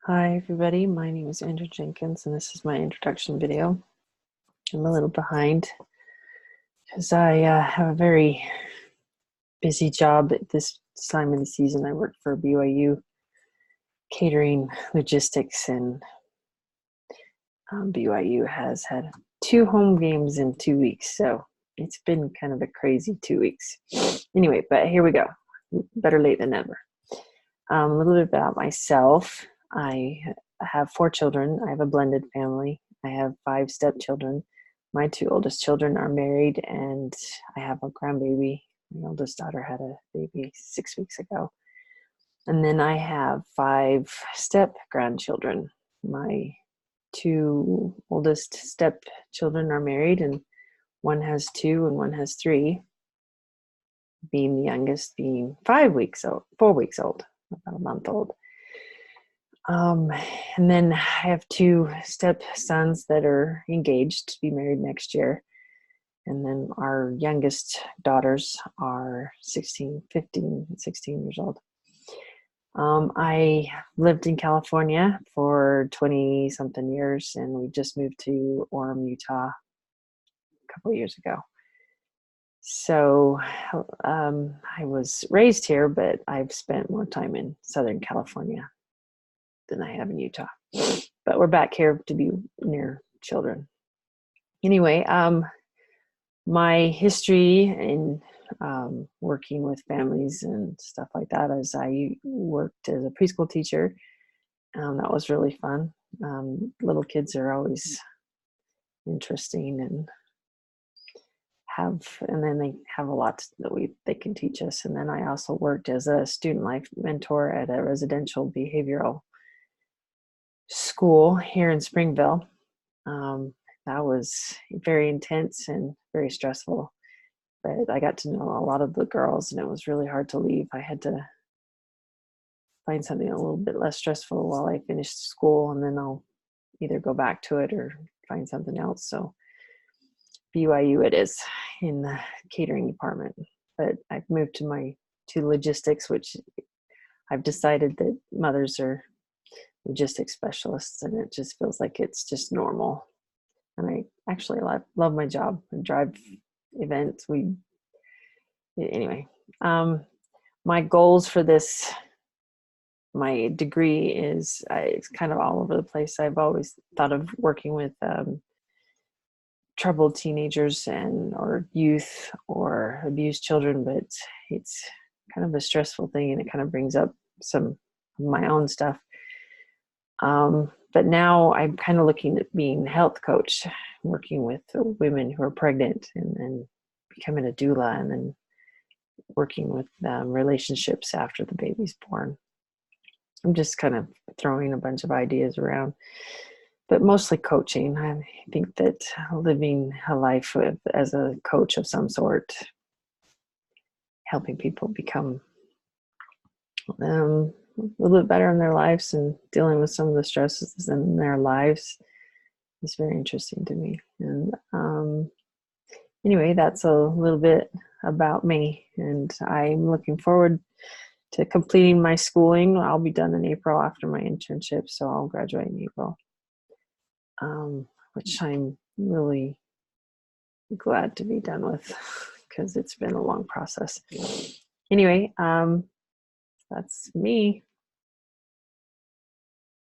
Hi everybody, my name is Andrew Jenkins and this is my introduction video. I'm a little behind because I have a very busy job at this time of the season. I work for BYU catering logistics, and BYU has had 2 home games in 2 weeks, so it's been kind of a crazy 2 weeks. Anyway, but here we go. Better late than never. A little bit about myself. I have 4 children. I have a blended family. I have 5 stepchildren. My 2 oldest children are married, and I have a grandbaby. My oldest daughter had a baby 6 weeks ago. And then I have 5 step-grandchildren. My 2 oldest stepchildren are married, and one has 2 and one has 3, being the youngest being 5 weeks old, 4 weeks old, about a month old. Um, and then I have 2 stepsons that are engaged to be married next year. And then our youngest daughters are 16, 15, 16 years old. I lived in California for 20 something years, and we just moved to Orem, Utah a couple of years ago. So I was raised here, but I've spent more time in Southern California than I have in Utah. But we're back here to be near children. Anyway, my history in working with families and stuff like that is I worked as a preschool teacher. That was really fun. Little kids are always interesting and then they have a lot that they can teach us. And then I also worked as a student life mentor at a residential behavioral school here in Springville. That was very intense and very stressful, but I got to know a lot of the girls, and it was really hard to leave. I had to find something a little bit less stressful while I finished school, and then I'll either go back to it or find something else. So BYU it is, in the catering department, but I've moved to logistics, which I've decided that mothers are logistics specialists, and it just feels like it's just normal. And I actually love my job. I drive events. Anyway, my goals for my degree is, it's kind of all over the place. I've always thought of working with troubled teenagers or youth or abused children, but it's kind of a stressful thing, and it kind of brings up some of my own stuff. But now I'm kind of looking at being a health coach, working with women who are pregnant, and becoming a doula, and then working with relationships after the baby's born. I'm just kind of throwing a bunch of ideas around, but mostly coaching. I think that living a life as a coach of some sort, helping people become a little bit better in their lives and dealing with some of the stresses in their lives, is very interesting to me. And anyway, that's a little bit about me, and I'm looking forward to completing my schooling. I'll be done in April after my internship, so I'll graduate in April, which I'm really glad to be done with because it's been a long process. Anyway, that's me.